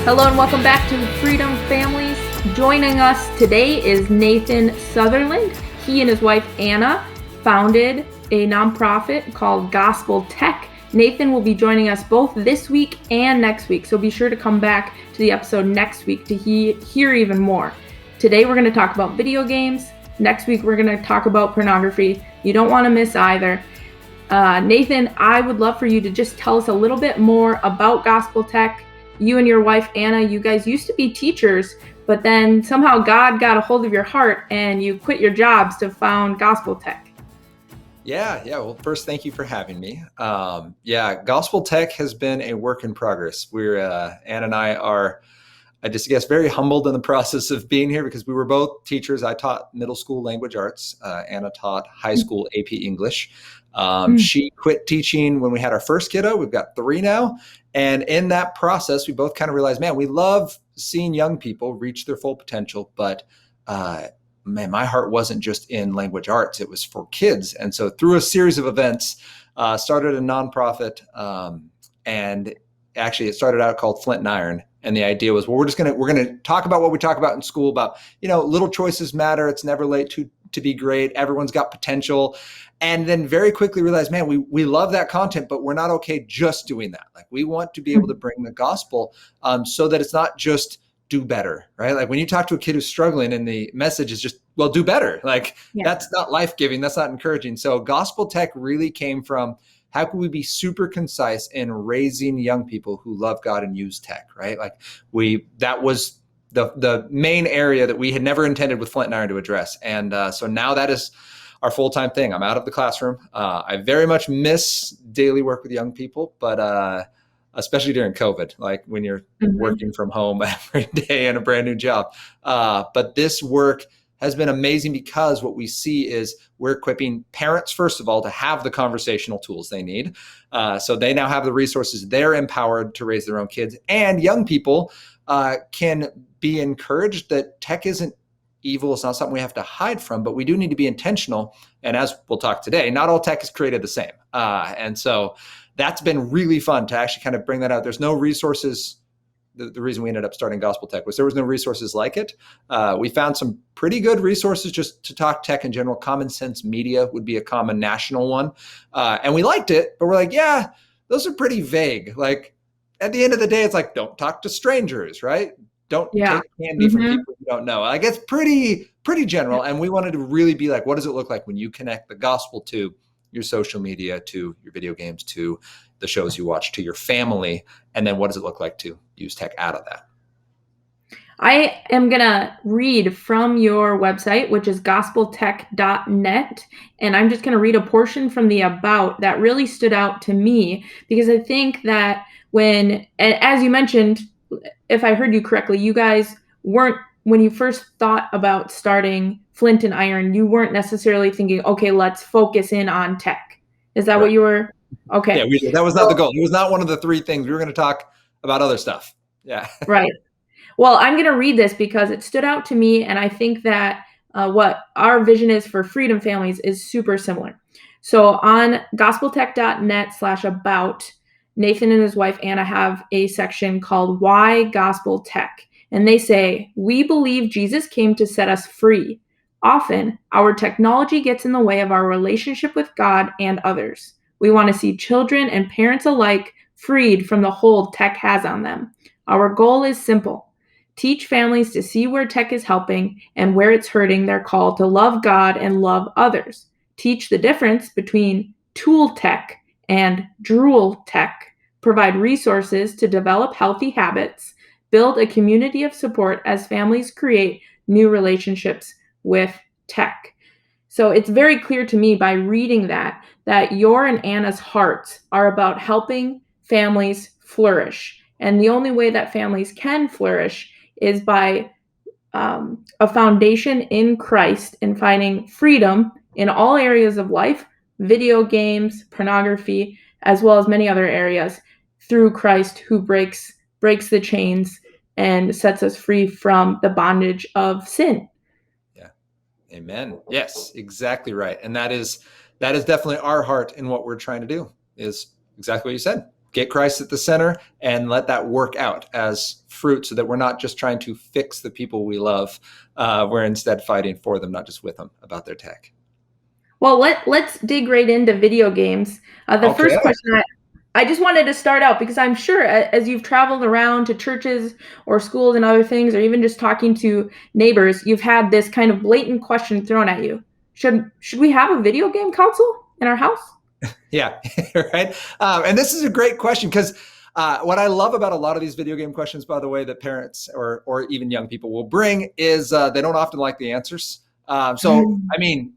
Hello and welcome back to Freedom Families. Joining us today is Nathan Sutherland. He and his wife Anna founded a nonprofit called Gospel Tech. Nathan will be joining us both this week and next week, so be sure to come back to the episode next week to hear even more. Today we're going to talk about video games. Next week we're going to talk about pornography. You don't want to miss either. Nathan, I would love for you to just tell us a little bit more about Gospel Tech. You and your wife, Anna, you guys used to be teachers, but then somehow God got a hold of your heart and you quit your jobs to found Gospel Tech. Yeah. Well, first, thank you for having me. Gospel Tech has been a work in progress. Anna and I are, I guess, very humbled in the process of being here because we were both teachers. I taught middle school language arts. Anna taught high school AP English. She quit teaching when we had our first kiddo. We've got 3 now. And in that process, we both kind of realized, man, we love seeing young people reach their full potential. But my heart wasn't just in language arts. It was for kids. And so through a series of events, started a nonprofit. And actually, it started out called Flint and Iron. And the idea was, well, we're going to talk about what we talk about in school about, little choices matter. It's never late to be great. Everyone's got potential. And then very quickly realized, man, we love that content, but we're not okay just doing that. Like, we want to be able to bring the gospel so that it's not just do better, right? Like when you talk to a kid who's struggling and the message is just, well, do better. Like That's not life-giving. That's not encouraging. So Gospel Tech really came from, how can we be super concise in raising young people who love God and use tech, right? Like that was the main area that we had never intended with Flint and Iron to address. And so now that is our full-time thing. I'm out of the classroom. I very much miss daily work with young people, but especially during COVID, like when you're working from home every day in a brand new job. But this work has been amazing because what we see is we're equipping parents, first of all, to have the conversational tools they need. So they now have the resources. They're empowered to raise their own kids. And young people can be encouraged that tech isn't evil. It's not something we have to hide from, but we do need to be intentional. And as we'll talk today, not all tech is created the same. And so that's been really fun to actually kind of bring that out. There's no resources. The reason we ended up starting Gospel Tech was there was no resources like it. We found some pretty good resources just to talk tech in general. Common Sense Media would be a common national one. And we liked it, but we're like, yeah, those are pretty vague. Like at the end of the day, it's like, don't talk to strangers, right? Don't take candy from people you don't know. Like it's pretty general. And we wanted to really be like, what does it look like when you connect the gospel to your social media, to your video games, to the shows you watch, to your family? And then what does it look like to use tech out of that? I am going to read from your website, which is gospeltech.net. And I'm just going to read a portion from the about that really stood out to me, because I think that as you mentioned, if I heard you correctly, you guys weren't, when you first thought about starting Flint and Iron, you weren't necessarily thinking, okay, let's focus in on tech. Is that what you were? Okay. Yeah, that was not the goal. It was not one of the 3 things. We were going to talk about other stuff. Yeah. Right. Well, I'm going to read this because it stood out to me. And I think that what our vision is for Freedom Families is super similar. So on gospeltech.net/about, Nathan and his wife, Anna, have a section called Why Gospel Tech. And they say, we believe Jesus came to set us free. Often, our technology gets in the way of our relationship with God and others. We want to see children and parents alike freed from the hold tech has on them. Our goal is simple. Teach families to see where tech is helping and where it's hurting their call to love God and love others. Teach the difference between tool tech and Drool tech, provide resources to develop healthy habits, build a community of support as families create new relationships with tech. So it's very clear to me by reading that your and Anna's hearts are about helping families flourish. And the only way that families can flourish is by a foundation in Christ and finding freedom in all areas of life, video games, pornography, as well as many other areas, through Christ, who breaks the chains and sets us free from the bondage of sin. Yeah. Amen. Yes, exactly right. And that is definitely our heart in what we're trying to do, is exactly what you said. get Christ at the center and let that work out as fruit so that we're not just trying to fix the people we love. We're instead fighting for them, not just with them about their tech. Well, let's dig right into video games. The Okay. first question I just wanted to start out because I'm sure as you've traveled around to churches or schools and other things, or even just talking to neighbors, you've had this kind of blatant question thrown at you. Should we have a video game console in our house? Yeah, right. And this is a great question because what I love about a lot of these video game questions, by the way, that parents or even young people will bring is they don't often like the answers. I mean,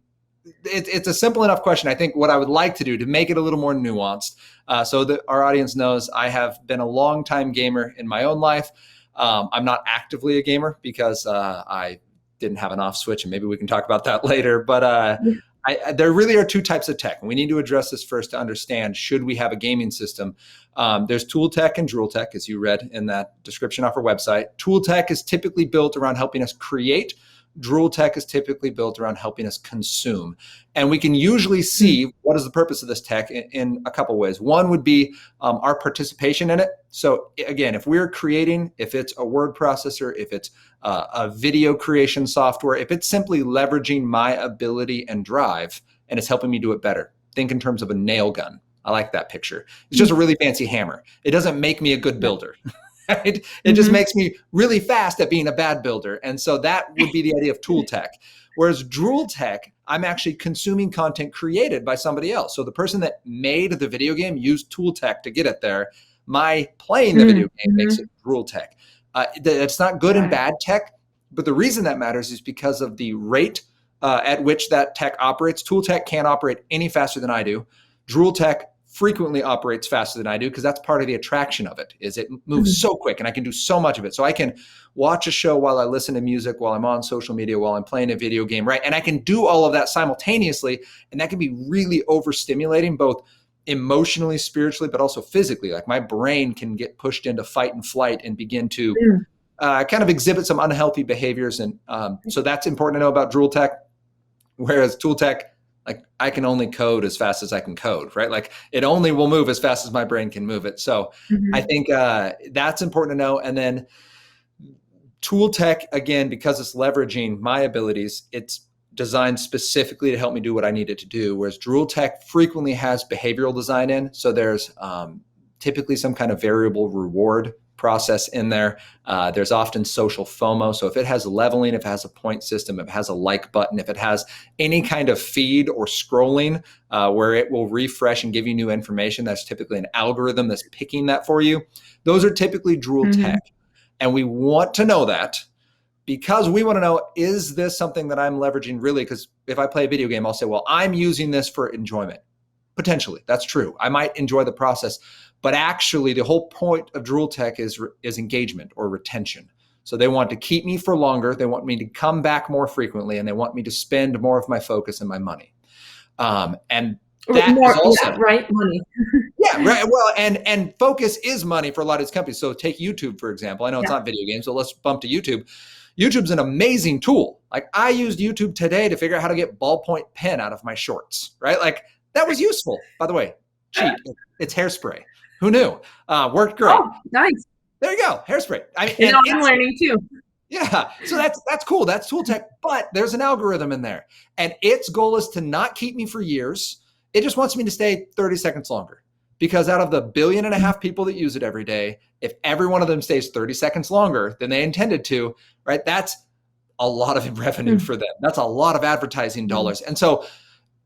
it's a simple enough question. I think what I would like to do to make it a little more nuanced, so that our audience knows I have been a long time gamer in my own life. I'm not actively a gamer because I didn't have an off switch, and maybe we can talk about that later. But there really are two types of tech. And we need to address this first to understand, should we have a gaming system? There's tool tech and Drool tech, as you read in that description off our website. Tool tech is typically built around helping us create. Drool tech is typically built around helping us consume. And we can usually see what is the purpose of this tech in a couple ways. One would be our participation in it. So again, if we're creating, if it's a word processor, if it's a video creation software, if it's simply leveraging my ability and drive and it's helping me do it better. Think in terms of a nail gun. I like that picture. It's just a really fancy hammer. It doesn't make me a good builder. Right? It just makes me really fast at being a bad builder. And so that would be the idea of tool tech. Whereas Drool tech, I'm actually consuming content created by somebody else. So the person that made the video game used tool tech to get it there. My playing the video game makes it Drool tech. It's not good and bad tech, but the reason that matters is because of the rate at which that tech operates. Tool tech can't operate any faster than I do. Drool tech frequently operates faster than I do because that's part of the attraction of it, is it moves so quick and I can do so much of it. So I can watch a show while I listen to music, while I'm on social media, while I'm playing a video game, right? And I can do all of that simultaneously, and that can be really overstimulating, both emotionally, spiritually, but also physically. Like my brain can get pushed into fight and flight and begin to kind of exhibit some unhealthy behaviors. And so that's important to know about Drool tech. Whereas tool tech, like I can only code as fast as I can code, right? Like it only will move as fast as my brain can move it. So I think that's important to know. And then tool tech, again, because it's leveraging my abilities, it's designed specifically to help me do what I need it to do. Whereas Drool tech frequently has behavioral design in. So there's typically some kind of variable reward process in there. There's often social FOMO. So if it has leveling, if it has a point system, if it has a like button, if it has any kind of feed or scrolling where it will refresh and give you new information, that's typically an algorithm that's picking that for you. Those are typically Drool tech. And we want to know that because we want to know, is this something that I'm leveraging really? Because if I play a video game, I'll say, well, I'm using this for enjoyment. Potentially, that's true. I might enjoy the process. But actually, the whole point of Drool tech is engagement or retention. So they want to keep me for longer. They want me to come back more frequently, and they want me to spend more of my focus and my money. And that more, is also right, money. Yeah, right. Well, and focus is money for a lot of these companies. So take YouTube, for example. I know it's not video games, so let's bump to YouTube. YouTube's an amazing tool. Like I used YouTube today to figure out how to get ballpoint pen out of my shorts, right? Like that was useful. By the way, cheat. It's hairspray. Who knew? Worked great. Oh, nice. There you go. Hairspray. I'm learning too. Yeah. So that's cool. That's tool tech, but there's an algorithm in there. And its goal is to not keep me for years. It just wants me to stay 30 seconds longer. Because out of the 1.5 billion people that use it every day, if every one of them stays 30 seconds longer than they intended to, right, that's a lot of revenue for them. That's a lot of advertising dollars. And so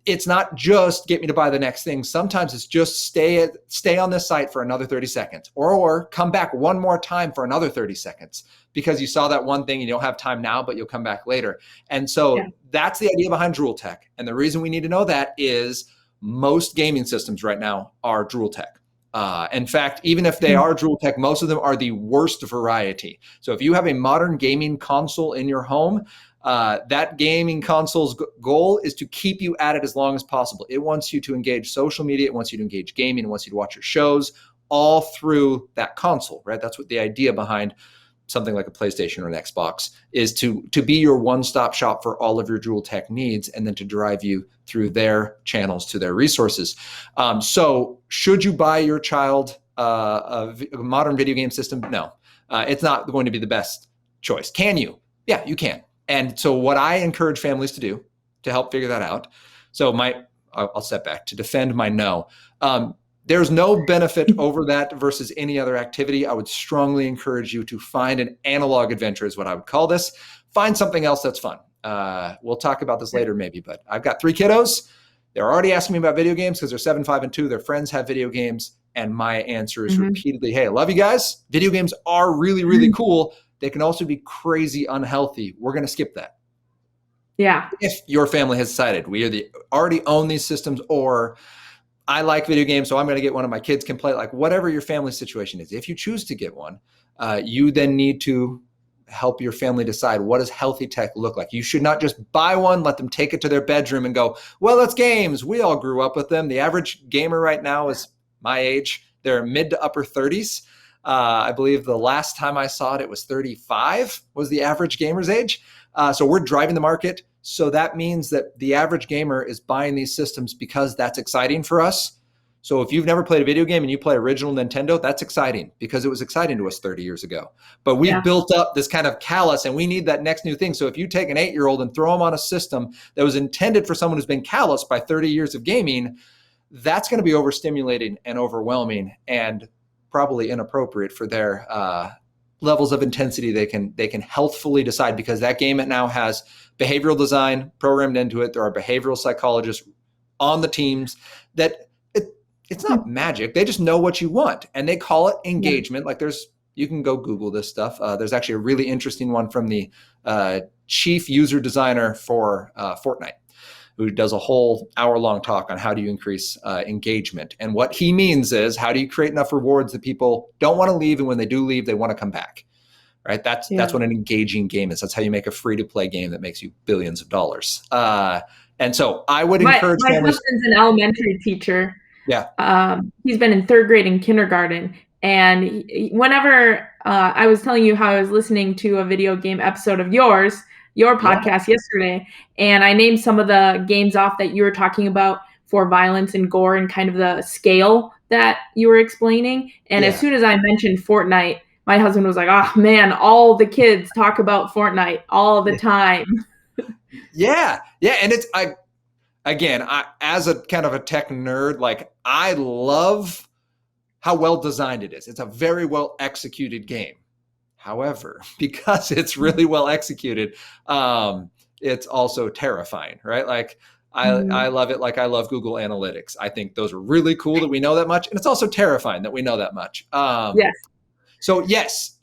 it's not just get me to buy the next thing. Sometimes it's just stay on this site for another 30 seconds or come back one more time for another 30 seconds because you saw that one thing and you don't have time now, but you'll come back later. And so that's the idea behind Drool tech. And the reason we need to know that is most gaming systems right now are Drool tech. In fact, even if they are Drool tech, most of them are the worst variety. So if you have a modern gaming console in your home, that gaming console's goal is to keep you at it as long as possible. It wants you to engage social media. It wants you to engage gaming. It wants you to watch your shows all through that console, right? That's what the idea behind something like a PlayStation or an Xbox is to be your one-stop shop for all of your Drool tech needs and then to drive you through their channels to their resources. So should you buy your child a modern video game system? No, it's not going to be the best choice. Can you? Yeah, you can. And so what I encourage families to do to help figure that out. So I'll step back to defend my no. There's no benefit over that versus any other activity. I would strongly encourage you to find an analog adventure is what I would call this. Find something else that's fun. We'll talk about this later maybe, but I've got 3 kiddos. They're already asking me about video games because they're 7, 5, and 2. Their friends have video games. And my answer is repeatedly, hey, I love you guys. Video games are really, really cool. They can also be crazy unhealthy. We're going to skip that. Yeah. If your family has decided we already own these systems, or I like video games, so I'm going to get one of my kids can play, like whatever your family situation is. If you choose to get one, you then need to help your family decide, what does healthy tech look like? You should not just buy one, let them take it to their bedroom and go, well, it's games. We all grew up with them. The average gamer right now is my age. They're mid to upper 30s. I believe the last time I saw it, it was 35 was the average gamer's age. So we're driving the market. So that means that the average gamer is buying these systems because that's exciting for us. So if you've never played a video game and you play original Nintendo, that's exciting because it was exciting to us 30 years ago. But we've built up this kind of callus and we need that next new thing. So if you take an 8-year-old and throw them on a system that was intended for someone who's been calloused by 30 years of gaming, that's going to be overstimulating and overwhelming and probably inappropriate for their levels of intensity they can healthfully decide, because that game now has behavioral design programmed into it. There are behavioral psychologists on the teams that it's not magic. They just know what you want and they call it engagement. Like you can go Google this stuff. There's actually a really interesting one from the chief user designer for Fortnite, who does a whole hour-long talk on how do you increase engagement. And what he means is, how do you create enough rewards that people don't want to leave, and when they do leave, they want to come back, right? That's what an engaging game is. That's how you make a free-to-play game that makes you billions of dollars. And so I would encourage families. My husband's an elementary teacher. Yeah. He's been in 3rd grade and kindergarten. And whenever I was telling you how I was listening to a video game episode of your podcast yesterday, and I named some of the games off that you were talking about for violence and gore and kind of the scale that you were explaining. And as soon as I mentioned Fortnite, my husband was like, oh man, all the kids talk about Fortnite all the time. Yeah. And I as a kind of a tech nerd, like I love how well designed it is. It's a very well executed game. However, because it's really well executed, it's also terrifying, right? Like I love it like I love Google Analytics. I think those are really cool that we know that much. And it's also terrifying that we know that much. Yes. So yes,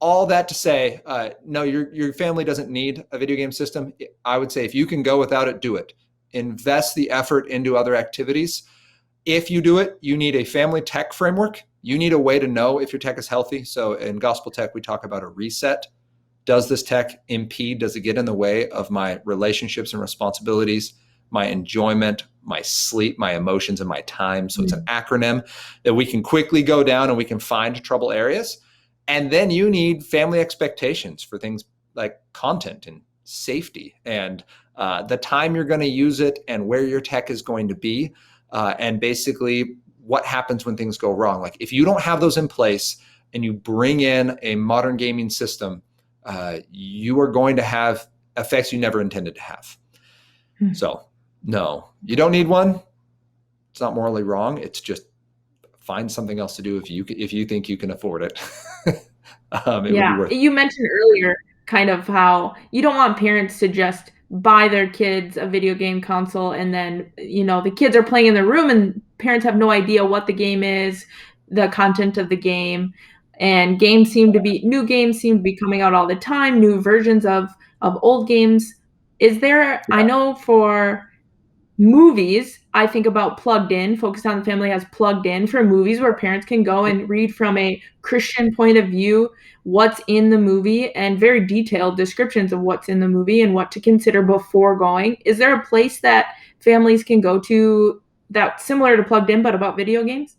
all that to say, no, your family doesn't need a video game system. I would say if you can go without it, do it. Invest the effort into other activities. If you do it, you need a family tech framework. You need a way to know if your tech is healthy. So in Gospel Tech, we talk about a reset. Does this tech impede? Does it get in the way of my relationships and responsibilities, my enjoyment, my sleep, my emotions, and my time? So it's an acronym that we can quickly go down and we can find trouble areas. And then you need family expectations for things like content and safety and the time you're going to use it and where your tech is going to be. And basically what happens when things go wrong. Like if you don't have those in place and you bring in a modern gaming system, you are going to have effects you never intended to have. So no, you don't need one. It's not morally wrong. It's just find something else to do if you think you can afford it. Would be worth it. You mentioned earlier kind of how you don't want parents to just buy their kids a video game console and then, the kids are playing in their room and parents have no idea what the game is, the content of the game. And new games seem to be coming out all the time, new versions of old games. I know for movies, I think about Plugged In. Focus on the Family has Plugged In for movies where parents can go and read from a Christian point of view what's in the movie and very detailed descriptions of what's in the movie and what to consider before going. Is there a place that families can go to that's similar to Plugged In but about video games?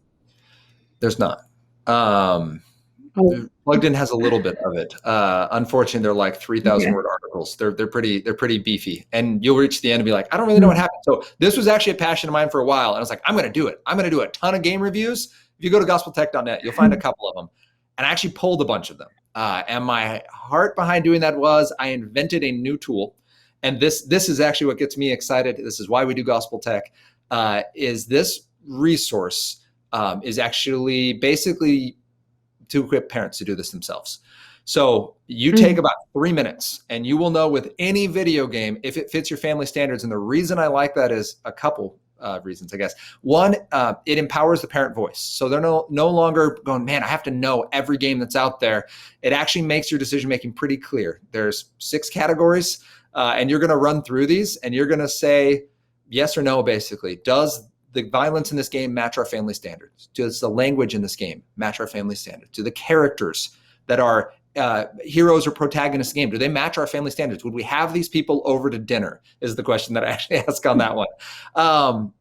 There's not. Plugged In has a little bit of it. Unfortunately, they're like 3,000 word articles. They're pretty beefy, and you'll reach the end and be like, I don't really know what happened. So this was actually a passion of mine for a while, and I was like, I'm going to do it. I'm going to do a ton of game reviews, If you go to gospeltech.net, you'll find a couple of them. And I actually pulled a bunch of them. And my heart behind doing that was I invented a new tool. And this is actually what gets me excited. This is why we do Gospel Tech, is this resource is actually basically to equip parents to do this themselves. So you take about 3 minutes and you will know with any video game if it fits your family standards. And the reason I like that is a couple reasons, I guess. One, it empowers the parent voice. So they're no longer going, man, I have to know every game that's out there. It actually makes your decision making pretty clear. There's 6 categories and you're going to run through these and you're going to say yes or no, basically. Does the violence in this game match our family standards? Does the language in this game match our family standards? Do the characters that are heroes or protagonists game, do they match our family standards? Would we have these people over to dinner is the question that I actually ask on that one.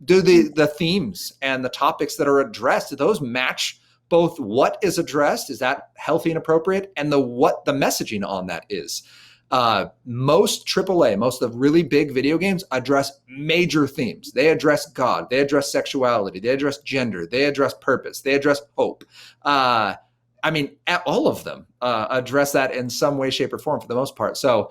Do the themes and the topics that are addressed, do those match both what is addressed? Is that healthy and appropriate? And what the messaging on that is. Most AAA, most of the really big video games address major themes. They address God, they address sexuality, they address gender, they address purpose, they address hope. I mean, all of them address that in some way, shape, or form for the most part. So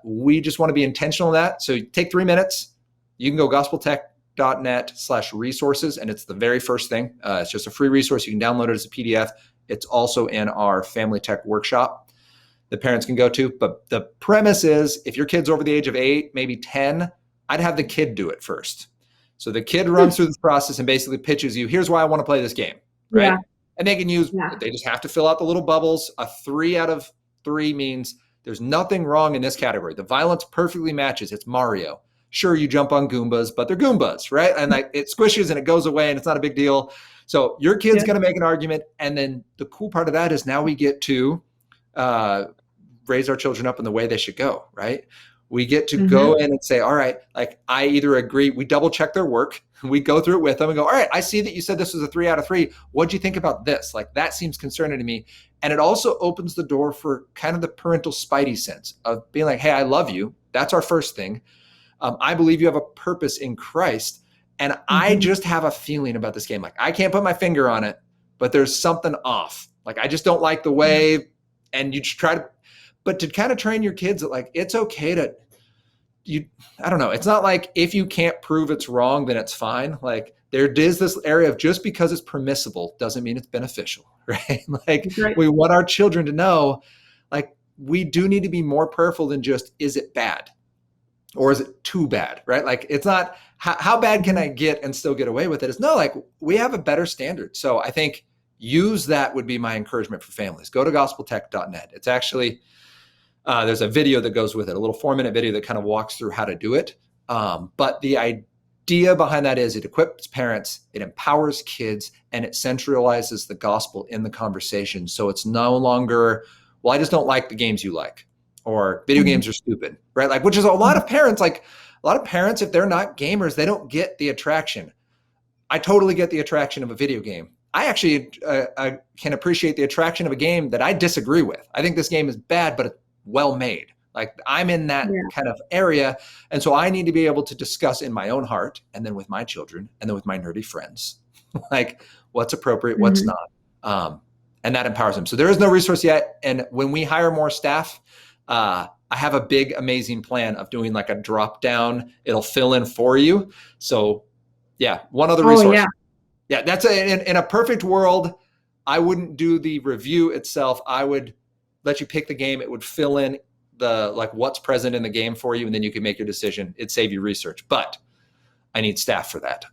we just want to be intentional in that. So take 3 minutes. You can go gospeltech.net/resources, and it's the very first thing. It's just a free resource. You can download it as a PDF. It's also in our family tech workshop that parents can go to. But the premise is if your kid's over the age of 8, maybe 10, I'd have the kid do it first. So the kid runs through this process and basically pitches you, here's why I want to play this game, right? Yeah. And they can use, they just have to fill out the little bubbles. A 3 out of 3 means there's nothing wrong in this category. The violence perfectly matches. It's Mario. Sure, you jump on Goombas, but they're Goombas, right? And it squishes and it goes away and it's not a big deal. So your kid's going to make an argument. And then the cool part of that is now we get to raise our children up in the way they should go, right? We get to go in and say, all right, like I either agree, we double check their work. We go through it with them and go, all right, I see that you said this was a 3 out of 3. What'd you think about this? Like that seems concerning to me. And it also opens the door for kind of the parental spidey sense of being like, hey, I love you. That's our first thing. I believe you have a purpose in Christ. And I just have a feeling about this game. Like I can't put my finger on it, but there's something off. Like I just don't like the way, and you try to, but to kind of train your kids that like, it's okay to, I don't know. It's not like if you can't prove it's wrong, then it's fine. Like there is this area of just because it's permissible doesn't mean it's beneficial, right? Like we want our children to know, like we do need to be more prayerful than just, is it bad? Or is it too bad, right? Like it's not, how bad can I get and still get away with it? It's no, like we have a better standard. So I think use that would be my encouragement for families. Go to gospeltech.net. It's actually, there's a video that goes with it, a little 4-minute video that kind of walks through how to do it. But the idea behind that is it equips parents, it empowers kids, and it centralizes the gospel in the conversation. So it's no longer, well, I just don't like the games you like, or video games are stupid, right? Like, which is a lot of parents, if they're not gamers, they don't get the attraction. I totally get the attraction of a video game. I actually can appreciate the attraction of a game that I disagree with. I think this game is bad, but it's well made. Like I'm in that kind of area. And so I need to be able to discuss in my own heart and then with my children and then with my nerdy friends, like what's appropriate, what's not. And that empowers them. So there is no resource yet. And when we hire more staff, I have a big, amazing plan of doing like a drop down. It'll fill in for you. So yeah, one other resource. Yeah, that's in a perfect world, I wouldn't do the review itself. I would let you pick the game. It would fill in the like what's present in the game for you, and then you can make your decision. It'd save you research, but I need staff for that.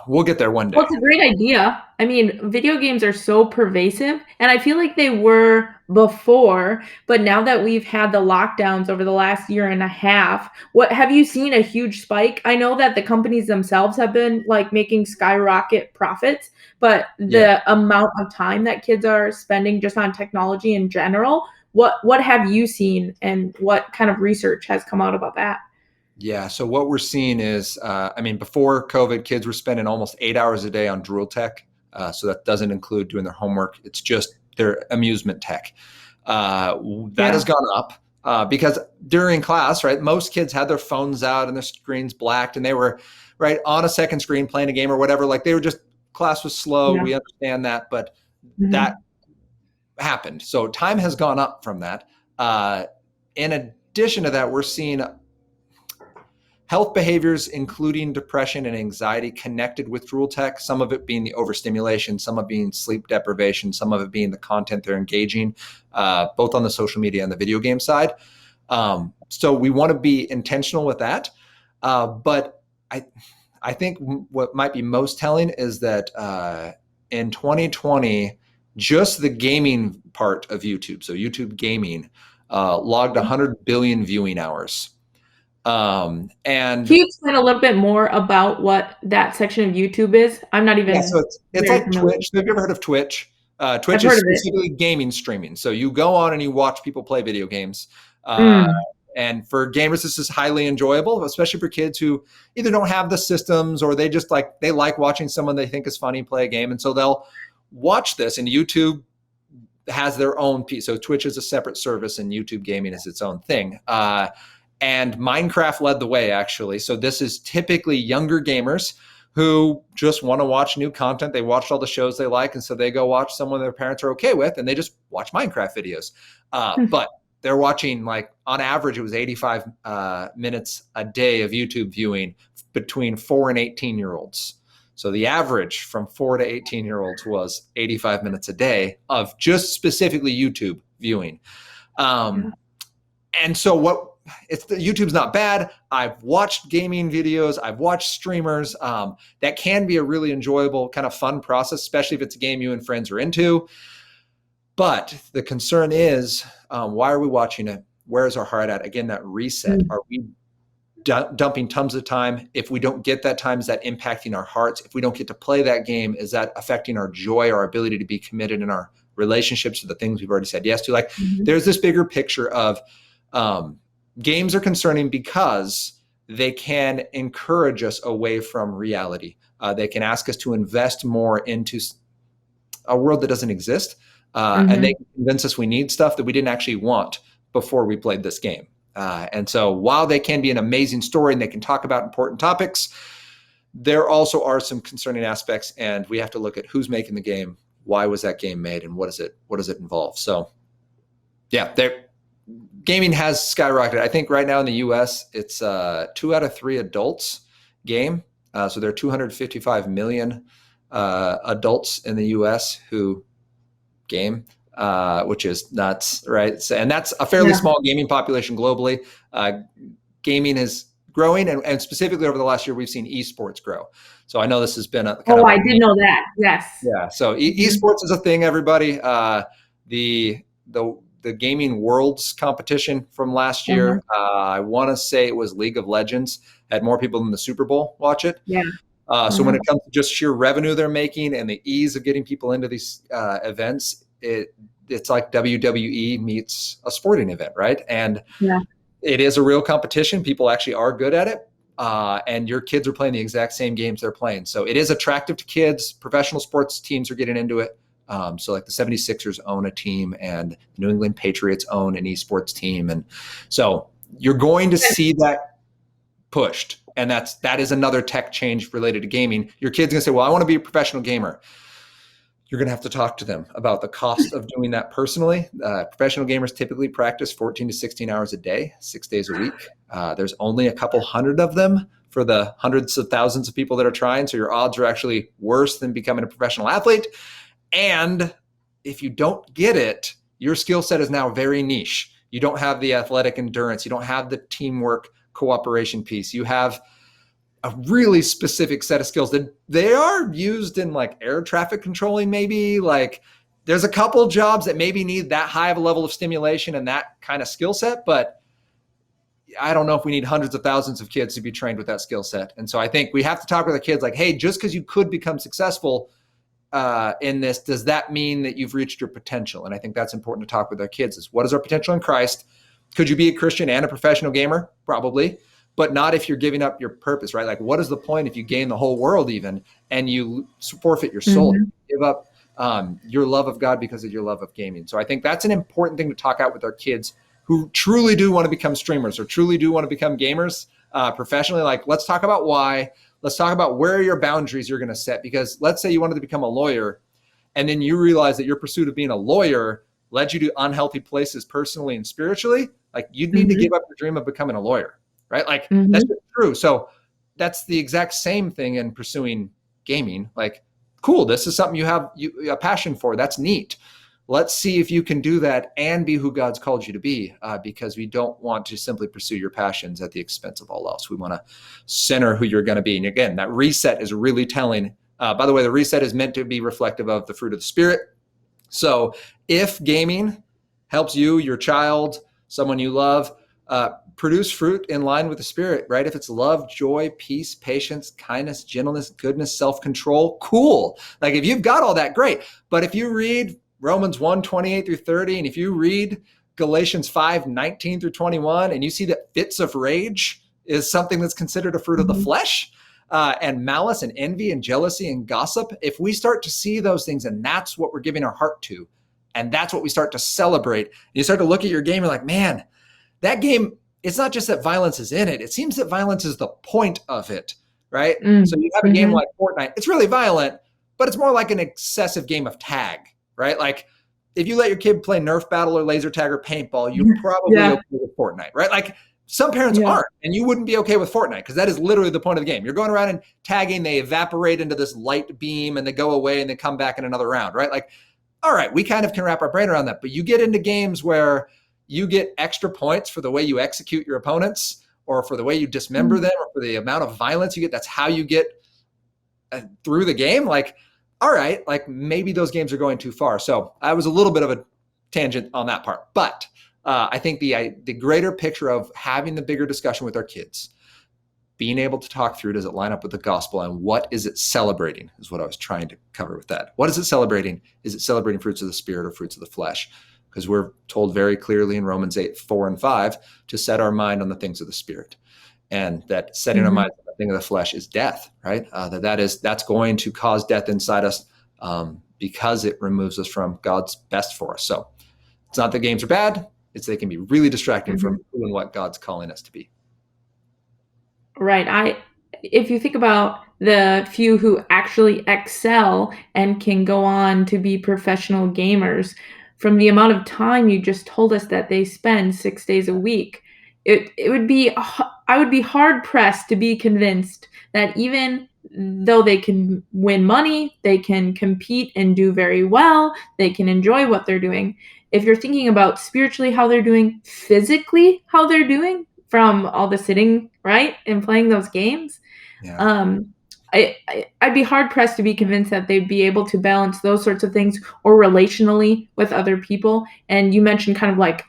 We'll get there one day. Well, it's a great idea. I mean, video games are so pervasive, and I feel like they were before, but now that we've had the lockdowns over the last year and a half, what have you seen a huge spike? I know that the companies themselves have been like making skyrocket profits, but the amount of time that kids are spending just on technology in general, what have you seen, and what kind of research has come out about that? Yeah. So what we're seeing is, before COVID, kids were spending almost 8 hours a day on Drool tech. So that doesn't include doing their homework. It's just their amusement tech. That has gone up because during class, right, most kids had their phones out and their screens blacked, and they were right on a second screen playing a game or whatever. Like they were just class was slow. Yeah. We understand that, but that Mhm. happened. So time has gone up from that. In addition to that, we're seeing health behaviors, including depression and anxiety, connected with Drool tech, some of it being the overstimulation, some of it being sleep deprivation, some of it being the content they're engaging, both on the social media and the video game side. So we want to be intentional with that. But I think what might be most telling is that in 2020, just the gaming part of YouTube, so YouTube gaming, logged 100 billion viewing hours. Can And you explain a little bit more about what that section of YouTube is? I'm not yeah, so even it's very like familiar. Twitch. Have you ever heard of Twitch? I've Twitch is heard of it. specifically gaming streaming. So you go on and you watch people play video games. Mm. And for gamers, this is highly enjoyable, especially for kids who either don't have the systems or they like watching someone they think is funny play a game. And so they'll watch this, and YouTube has their own piece. So Twitch is a separate service and YouTube gaming is its own thing. And Minecraft led the way, actually. So this is typically younger gamers who just want to watch new content. They watched all the shows they like, and so they go watch someone their parents are okay with, and they just watch Minecraft videos. But they're watching, like, on average, it was 85 minutes a day of YouTube viewing between 4 and 18-year-olds. So the average from 4 to 18-year-olds was 85 minutes a day of just specifically YouTube viewing. And so YouTube's not bad. I've watched gaming videos. I've watched streamers. That can be a really enjoyable, kind of fun process, especially if it's a game you and friends are into. But the concern is, why are we watching it? Where is our heart at? Again, that reset. Are we dumping tons of time? If we don't get that time, is that impacting our hearts? If we don't get to play that game, is that affecting our joy, our ability to be committed in our relationships to the things we've already said yes to? Like, there's this bigger picture of games are concerning because they can encourage us away from reality. They can ask us to invest more into a world that doesn't exist. And they can convince us we need stuff that we didn't actually want before we played this game. And so while they can be an amazing story and they can talk about important topics, there also are some concerning aspects, and we have to look at who's making the game, why was that game made, and what does it involve? So yeah, gaming has skyrocketed. I think right now in the US, it's 2 out of 3 adults game. So there are 255 million adults in the US who game, which is nuts, right? So, and that's a fairly small gaming population globally. Gaming is growing, and specifically over the last year, we've seen esports grow. So I know this has been a kind of I did know that. Yes. Yeah. So esports is a thing, everybody. The gaming worlds competition from last year, I want to say it was League of Legends, had more people than the Super Bowl watch it. Yeah. So when it comes to just sheer revenue they're making and the ease of getting people into these events, it's like WWE meets a sporting event, right? And it is a real competition. People actually are good at it. And your kids are playing the exact same games they're playing. So it is attractive to kids. Professional sports teams are getting into it. So like the 76ers own a team, and the New England Patriots own an esports team. And so you're going to see that pushed. And that is another tech change related to gaming. Your kid's going to say, well, I want to be a professional gamer. You're going to have to talk to them about the cost of doing that personally. Professional gamers typically practice 14 to 16 hours a day, 6 days a week. There's only a couple hundred of them for the hundreds of thousands of people that are trying. So your odds are actually worse than becoming a professional athlete. And if you don't get it, your skill set is now very niche. You don't have the athletic endurance. You don't have the teamwork cooperation piece. You have a really specific set of skills that they are used in, like air traffic controlling, maybe. Like there's a couple jobs that maybe need that high of a level of stimulation and that kind of skill set, but I don't know if we need hundreds of thousands of kids to be trained with that skill set. And so I think we have to talk with the kids like, hey, just because you could become successful in this, does that mean that you've reached your potential? And I think that's important to talk with our kids is, what is our potential in Christ? Could you be a Christian and a professional gamer? Probably, but not if you're giving up your purpose, right? Like, what is the point if you gain the whole world even and you forfeit your soul, give up your love of God because of your love of gaming? So I think that's an important thing to talk out with our kids who truly do want to become streamers or truly do want to become gamers professionally. Like, let's talk about why. let's talk about where are your boundaries you're going to set. Because let's say you wanted to become a lawyer, and then you realize that your pursuit of being a lawyer led you to unhealthy places personally and spiritually. Like, you'd need to give up your dream of becoming a lawyer, right? Like, that's just true. So that's the exact same thing in pursuing gaming. Like, cool, this is something you have a passion for. That's neat. Let's see if you can do that and be who God's called you to be, because we don't want to simply pursue your passions at the expense of all else. We want to center who you're going to be. And again, that reset is really telling. By the way, the reset is meant to be reflective of the fruit of the Spirit. So if gaming helps you, your child, someone you love, produce fruit in line with the Spirit, right? If it's love, joy, peace, patience, kindness, gentleness, goodness, self-control, cool. Like, if you've got all that, great. But if you read Romans 1:28 through 30, and if you read Galatians 5:19 through 21, and you see that fits of rage is something that's considered a fruit of the flesh, and malice and envy and jealousy and gossip, if we start to see those things, and that's what we're giving our heart to, and that's what we start to celebrate, and you start to look at your game and like, man, that game, it's not just that violence is in it. It seems that violence is the point of it, right? So you have a game like Fortnite. It's really violent, but it's more like an excessive game of tag, right? Like, if you let your kid play Nerf battle or laser tag or paintball, you're probably okay with Fortnite, right? Like, some parents aren't, and you wouldn't be okay with Fortnite, because that is literally the point of the game. You're going around and tagging, they evaporate into this light beam and they go away and they come back in another round, right? Like, all right, we kind of can wrap our brain around that, but you get into games where you get extra points for the way you execute your opponents, or for the way you dismember them, or for the amount of violence you get. That's how you get through the game. Like, all right, like, maybe those games are going too far. So I was a little bit of a tangent on that part, but I think the greater picture of having the bigger discussion with our kids, being able to talk through, does it line up with the gospel, and what is it celebrating, is what I was trying to cover with that. What is it celebrating? Is it celebrating fruits of the Spirit or fruits of the flesh? Because we're told very clearly in Romans 8:4-5 to set our mind on the things of the Spirit, and that setting our mind on the thing of the flesh is death, right? That's going to cause death inside us, because it removes us from God's best for us. So it's not that games are bad. It's they can be really distracting from who and what God's calling us to be. Right. If you think about the few who actually excel and can go on to be professional gamers, from the amount of time you just told us that they spend 6 days a week, it would be I would be hard pressed to be convinced that even though they can win money, they can compete and do very well, they can enjoy what they're doing. If you're thinking about spiritually how they're doing, physically how they're doing from all the sitting, right, and playing those games, I'd be hard pressed to be convinced that they'd be able to balance those sorts of things, or relationally with other people. And you mentioned kind of like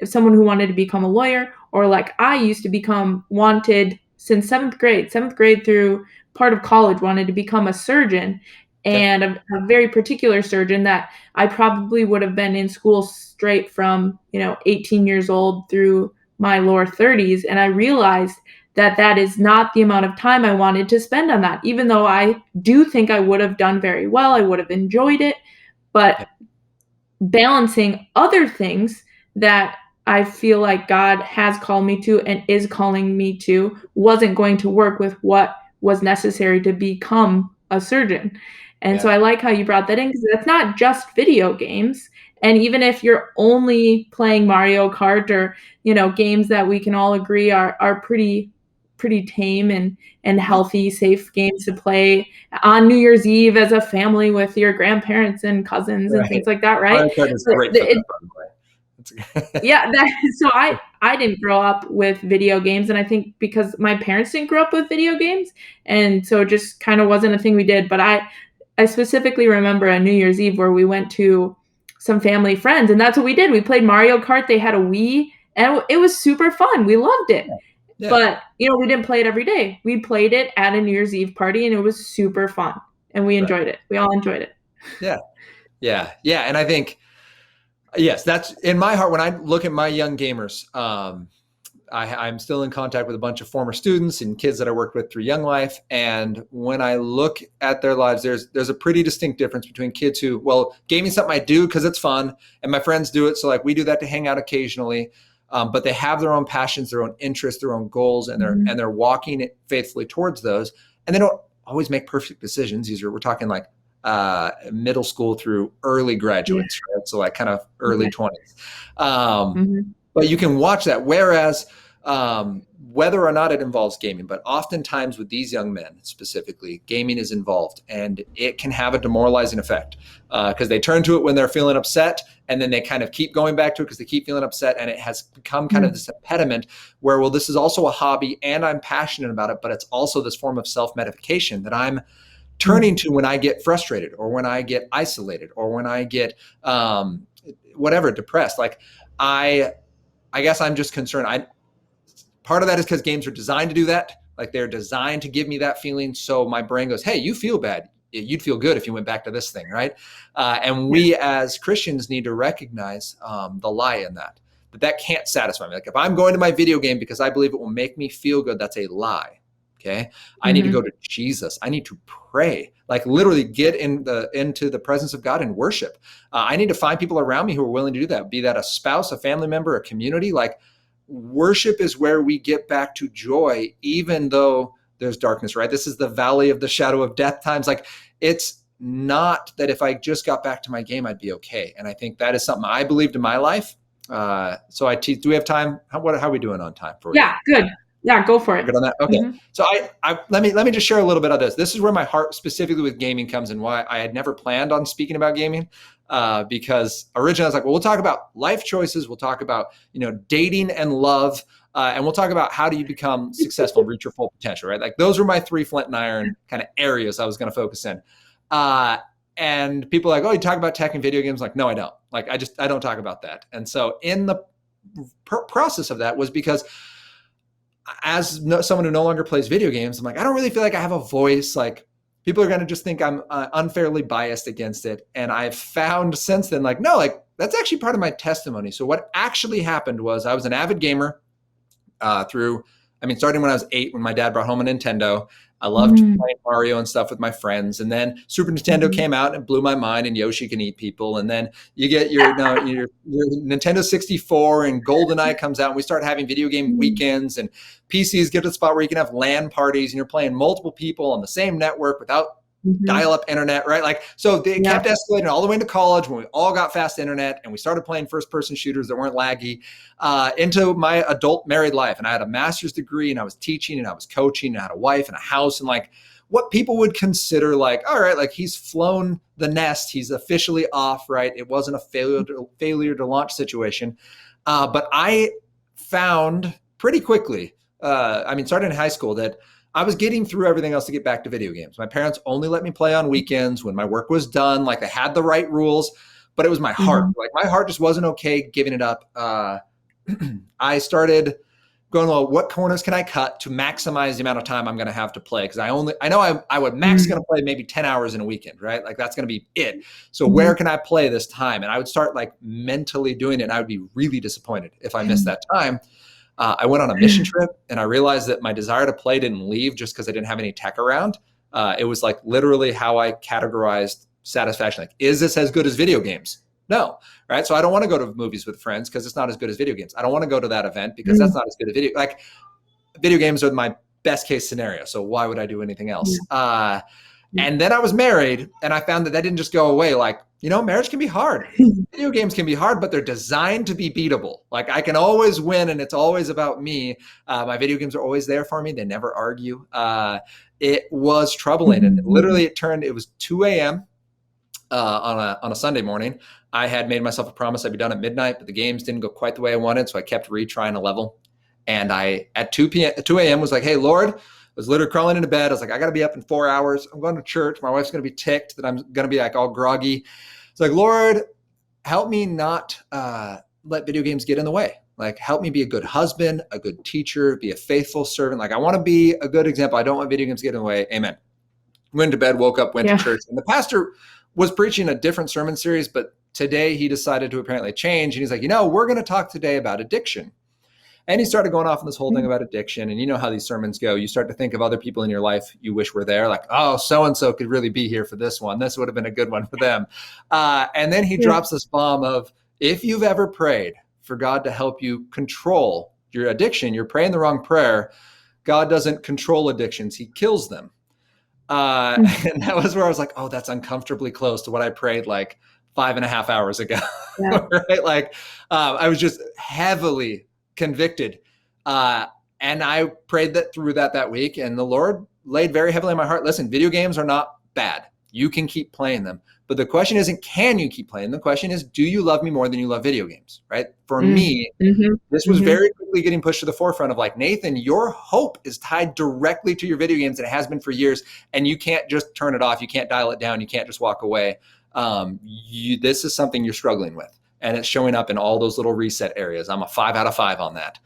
someone who wanted to become a lawyer, or like I used to wanted since seventh grade through part of college, wanted to become a surgeon, and a very particular surgeon that I probably would have been in school straight from 18 years old through my lower 30s, and I realized that is not the amount of time I wanted to spend on that, even though I do think I would have done very well. I would have enjoyed it, but balancing other things that I feel like God has called me to and is calling me to wasn't going to work with what was necessary to become a surgeon. And so I like how you brought that in, because that's not just video games. And even if you're only playing Mario Kart, or games that we can all agree are pretty tame and healthy, safe games to play on New Year's Eve as a family with your grandparents and cousins and things like that, right? Mario Kart is great for that, by the way. So I didn't grow up with video games, and I think because my parents didn't grow up with video games, and so it just kind of wasn't a thing we did. But I specifically remember a New Year's Eve where we went to some family friends, and that's what we did. We played Mario Kart. They had a Wii, and it was super fun. We loved it. Yeah. But we didn't play it every day. We played it at a New Year's Eve party, and it was super fun, and we enjoyed it. We all enjoyed it. Yeah. And I think, yes, that's in my heart. When I look at my young gamers, I'm still in contact with a bunch of former students and kids that I worked with through Young Life. And when I look at their lives, there's a pretty distinct difference between kids who, gaming's something I do because it's fun and my friends do it. So like we do that to hang out occasionally. but they have their own passions, their own interests, their own goals, and they're walking it faithfully towards those. And they don't always make perfect decisions. We're talking like middle school through early graduates, right? So like kind of early 20s. But you can watch that. Whereas whether or not it involves gaming, but oftentimes with these young men specifically, gaming is involved, and it can have a demoralizing effect because they turn to it when they're feeling upset, and then they kind of keep going back to it because they keep feeling upset, and it has become kind of this impediment where, well, this is also a hobby and I'm passionate about it, but it's also this form of self-medication that I'm turning to when I get frustrated or when I get isolated or when I get depressed. Like I guess I'm just concerned. Part of that is because games are designed to do that. Like they're designed to give me that feeling. So my brain goes, hey, you feel bad. You'd feel good if you went back to this thing, right? And we as Christians need to recognize the lie in that can't satisfy me. Like if I'm going to my video game because I believe it will make me feel good, that's a lie. Okay. I need to go to Jesus. I need to pray, like literally get into the presence of God and worship. I need to find people around me who are willing to do that. Be that a spouse, a family member, a community. Like worship is where we get back to joy, even though there's darkness, right? This is the valley of the shadow of death times. Like it's not that if I just got back to my game, I'd be okay. And I think that is something I believed in my life. So I teach. Do we have time? How are we doing on time for you? Yeah, good. Yeah, go for it. Good on that. Okay. So let me just share a little bit of this. This is where my heart specifically with gaming comes and why I had never planned on speaking about gaming. Because originally I was like, well, we'll talk about life choices. We'll talk about, dating and love. And we'll talk about how do you become successful and reach your full potential, right? Like those were my 3 flint and iron kind of areas I was going to focus in. And people are like, oh, you talk about tech and video games. Like, no, I don't. Like, I don't talk about that. And so in the process of that was because as someone who no longer plays video games, I'm like, I don't really feel like I have a voice. Like people are going to just think I'm unfairly biased against it. And I've found since then, like, no, like that's actually part of my testimony. So what actually happened was I was an avid gamer starting when I was 8, when my dad brought home a Nintendo. I loved playing Mario and stuff with my friends. And then Super Nintendo came out and it blew my mind, and Yoshi can eat people. And then you get your Nintendo 64 and GoldenEye comes out, and we start having video game weekends, and PCs get to the spot where you can have LAN parties and you're playing multiple people on the same network without dial-up internet, right? Like, so they kept escalating all the way into college when we all got fast internet and we started playing first-person shooters that weren't laggy into my adult married life. And I had a master's degree, and I was teaching, and I was coaching, and I had a wife and a house, and like what people would consider like, all right, like he's flown the nest, he's officially off, right? It wasn't a failure to launch situation. But I found pretty quickly, starting in high school, that I was getting through everything else to get back to video games. My parents only let me play on weekends when my work was done. Like I had the right rules, but it was my heart. Like my heart just wasn't okay giving it up. I started going, well, what corners can I cut to maximize the amount of time I'm going to have to play? Because I know I would max going to play maybe 10 hours in a weekend, right? Like that's going to be it. So where can I play this time? And I would start like mentally doing it, and I would be really disappointed if I missed that time. I went on a mission trip, and I realized that my desire to play didn't leave just because I didn't have any tech around. It was like literally how I categorized satisfaction. Like, is this as good as video games? No, right? So I don't want to go to movies with friends because it's not as good as video games. I don't want to go to that event because that's not as good as video games are my best case scenario. So why would I do anything else? And then I was married, and I found that didn't just go away. Like, marriage can be hard. Video games can be hard, but they're designed to be beatable. Like I can always win, and it's always about me. My video games are always there for me. They never argue. It was troubling. And literally it was 2 a.m. On a Sunday morning. I had made myself a promise I'd be done at midnight, but the games didn't go quite the way I wanted. So I kept retrying a level. And I, at 2 a.m. was like, hey, Lord, I was literally crawling into bed. I was like, I got to be up in 4 hours. I'm going to church. My wife's going to be ticked that I'm going to be like all groggy. It's like, Lord, help me not let video games get in the way. Like, help me be a good husband, a good teacher, be a faithful servant. Like, I want to be a good example. I don't want video games to get in the way. Amen. Went to bed, woke up, went to church. And the pastor was preaching a different sermon series, but today he decided to apparently change. And he's like, we're going to talk today about addiction. And he started going off on this whole thing about addiction. And you know how these sermons go. You start to think of other people in your life you wish were there. Like, oh, so-and-so could really be here for this one. This would have been a good one for them. And then he drops this bomb of, if you've ever prayed for God to help you control your addiction. You're praying the wrong prayer. God doesn't control addictions. He kills them. And that was where I was like, oh, that's uncomfortably close to what I prayed like 5.5 hours ago. Yeah. Right? Like I was just heavily convicted. And I prayed that through that week, and the Lord laid very heavily on my heart. Listen, video games are not bad. You can keep playing them. But the question isn't, can you keep playing? The question is, do you love me more than you love video games? Right? For me, this was very quickly getting pushed to the forefront of like, Nathan, your hope is tied directly to your video games, and it has been for years. And you can't just turn it off. You can't dial it down. You can't just walk away. This is something you're struggling with. And it's showing up in all those little reset areas. I'm a 5 out of 5 on that.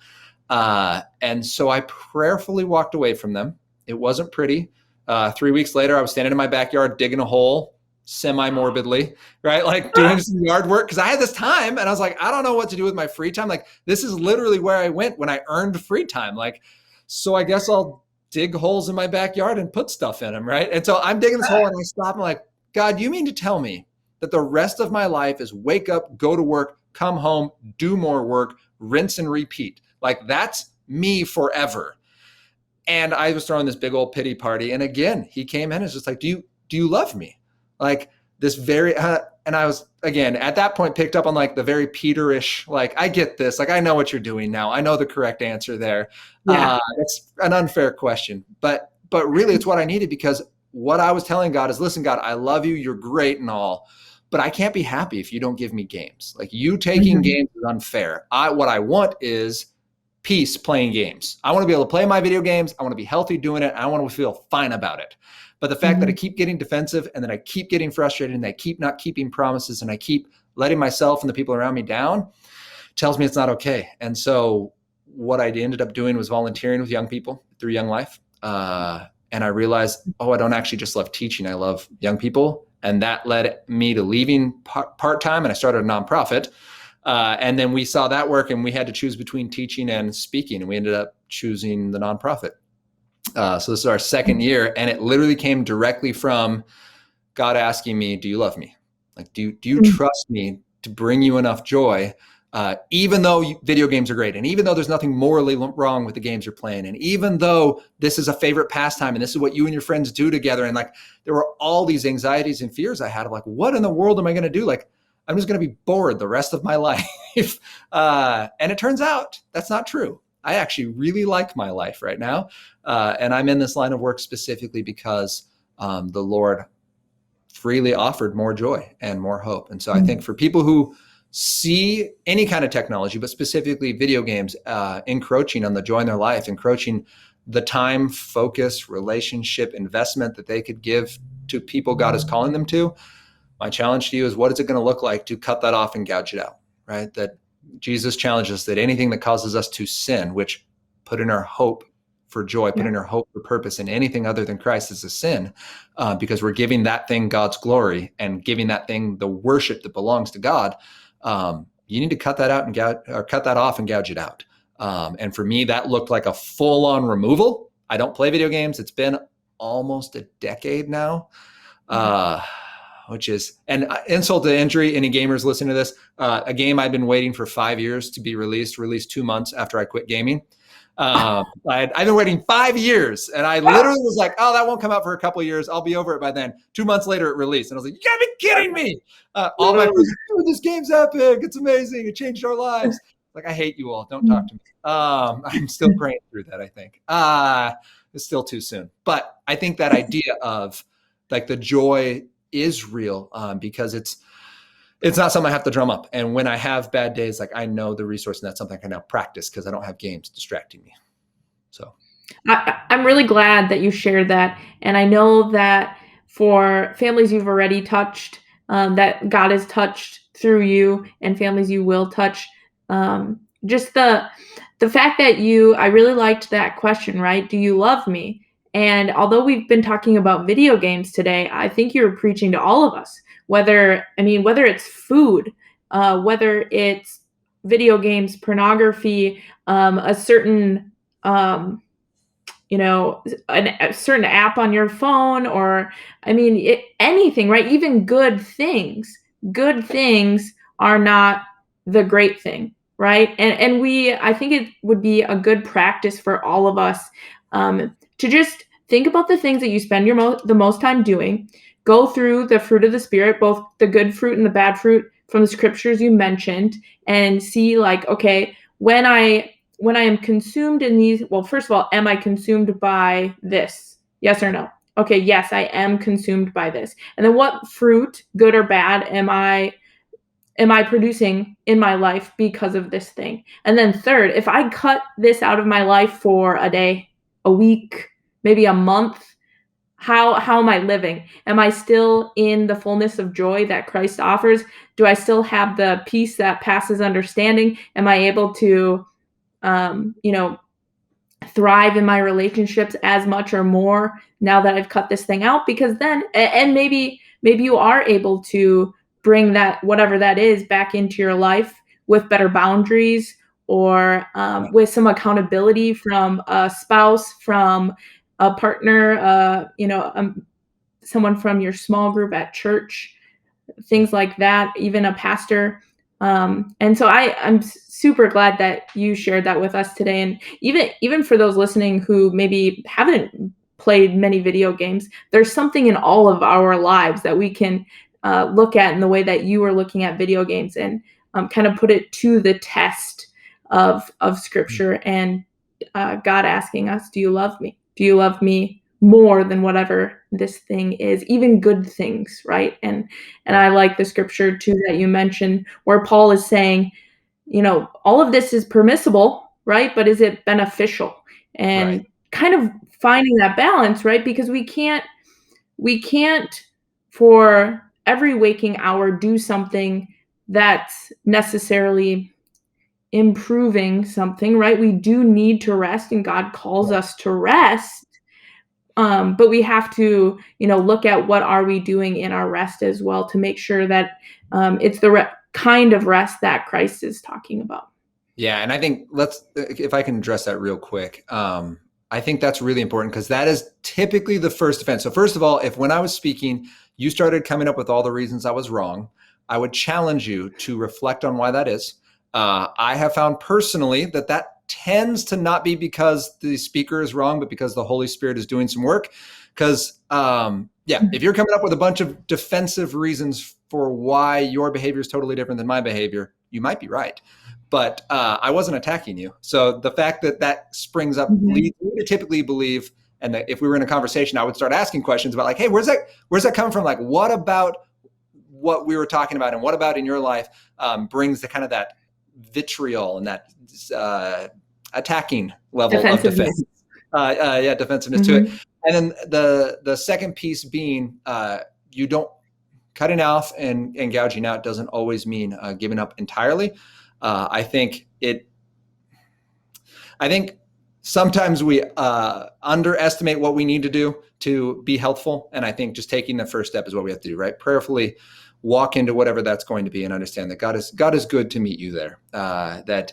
And so I prayerfully walked away from them. It wasn't pretty. 3 weeks later, I was standing in my backyard, digging a hole semi-morbidly, right? Like doing some yard work. Cause I had this time and I was like, I don't know what to do with my free time. Like this is literally where I went when I earned free time. Like, so I guess I'll dig holes in my backyard and put stuff in them. Right. And so I'm digging this hole and I stop and I'm like, God, you mean to tell me that the rest of my life is wake up, go to work, come home, do more work, rinse and repeat. Like that's me forever. And I was throwing this big old pity party. And again, he came in and was just like, do you love me? Like this very, and I was, again, at that point picked up on like the very Peter-ish, like, I get this. Like, I know what you're doing now. I know the correct answer there. Yeah. It's an unfair question, but really it's what I needed, because what I was telling God is, listen, God, I love you. You're great and all, but I can't be happy if you don't give me games. Like you taking games is unfair. What I want is peace playing games. I want to be able to play my video games. I want to be healthy doing it. I want to feel fine about it. But the fact that I keep getting defensive and then I keep getting frustrated and I keep not keeping promises and I keep letting myself and the people around me down tells me it's not okay. And so what I ended up doing was volunteering with young people through Young Life. And I realized, I don't actually just love teaching. I love young people. And that led me to leaving part-time, and I started a nonprofit. And then we saw that work and we had to choose between teaching and speaking. And we ended up choosing the nonprofit. So this is our second year, and it literally came directly from God asking me, do you love me? Like, do you trust me to bring you enough joy, even though video games are great, and even though there's nothing morally wrong with the games you're playing, and even though this is a favorite pastime and this is what you and your friends do together. And like, there were all these anxieties and fears I had of like, what in the world am I going to do? Like, I'm just going to be bored the rest of my life. And it turns out that's not true. I actually really like my life right now. And I'm in this line of work specifically because the Lord freely offered more joy and more hope. And so I think for people who see any kind of technology, but specifically video games, encroaching on the joy in their life, encroaching the time, focus, relationship, investment that they could give to people God is calling them to, my challenge to you is, what is it going to look like to cut that off and gouge it out, right? That Jesus challenges us that anything that causes us to sin, which put in our hope for joy, put in our hope for purpose, and anything other than Christ is a sin, because we're giving that thing God's glory and giving that thing the worship that belongs to God. You need to cut that out and cut that off and gouge it out. And for me, that looked like a full-on removal. I don't play video games. It's been almost a decade now. Which is an insult to injury. Any gamers listening to this, a game I've been waiting for 5 years to be released 2 months after I quit gaming. I've been waiting 5 years, and I literally was like, oh, that won't come out for a couple of years. I'll be over it by then. 2 months later, it released. And I was like, you gotta be kidding me. All my friends, dude, this game's epic. It's amazing. It changed our lives. Like, I hate you all. Don't talk to me. I'm still praying through that, I think. It's still too soon. But I think that idea of like the joy is real, because it's not something I have to drum up. And when I have bad days, like, I know the resource, and that's something I can now practice because I don't have games distracting me. So I'm really glad that you shared that. And I know that for families you've already touched, that God has touched through you, and families you will touch, just the fact that I really liked that question, right? Do you love me? And although we've been talking about video games today, I think you're preaching to all of us, whether it's food, whether it's video games, pornography, a certain, a certain app on your phone, or, anything, right? Even good things. Good things are not the great thing. right? And I think it would be a good practice for all of us to just think about the things that you spend the most time doing. Go through the fruit of the spirit, both the good fruit and the bad fruit from the scriptures you mentioned, and see like, okay, when I am consumed in these, well, first of all, am I consumed by this? Yes or no? Okay, yes, I am consumed by this. And then what fruit, good or bad, am I producing in my life because of this thing? And then third, if I cut this out of my life for a day, a week, maybe a month, how am I living? Am I still in the fullness of joy that Christ offers? Do I still have the peace that passes understanding? Am I able to you know, thrive in my relationships as much or more now that I've cut this thing out? Because then, and maybe you are able to bring that, whatever that is, back into your life with better boundaries, or with some accountability from a spouse, from a partner, someone from your small group at church, things like that, even a pastor. And so I'm super glad that you shared that with us today. And even for those listening who maybe haven't played many video games, there's something in all of our lives that we can look at in the way that you are looking at video games, and kind of put it to the test of Scripture, and God asking us, "Do you love me? Do you love me more than whatever this thing is, even good things?" Right? And I like the scripture too that you mentioned, where Paul is saying, all of this is permissible, right? But is it beneficial? Right. And kind of finding that balance, right? Because we can't for every waking hour do something that's necessarily improving something, right? We do need to rest, and God calls Right. us to rest. But we have to, look at what are we doing in our rest as well, to make sure that it's the kind of rest that Christ is talking about. Yeah, and I think if I can address that real quick, I think that's really important because that is typically the first offense. So first of all, if when I was speaking, you started coming up with all the reasons I was wrong, I would challenge you to reflect on why that is. I have found personally that tends to not be because the speaker is wrong, but because the Holy Spirit is doing some work. Because if you're coming up with a bunch of defensive reasons for why your behavior is totally different than my behavior, you might be right. But I wasn't attacking you. So the fact that springs up Mhm. leads me to typically believe, and that if we were in a conversation, I would start asking questions about like, hey, where's that coming from? Like, what about what we were talking about and what about in your life brings the kind of that vitriol and that attacking level of defense. Defensiveness. Defensiveness to it. Mhm. And then the second piece being you don't cutting off and gouging out doesn't always mean giving up entirely. I think sometimes we underestimate what we need to do to be healthful. And I think just taking the first step is what we have to do, right? Prayerfully walk into whatever that's going to be and understand that God is good to meet you there. That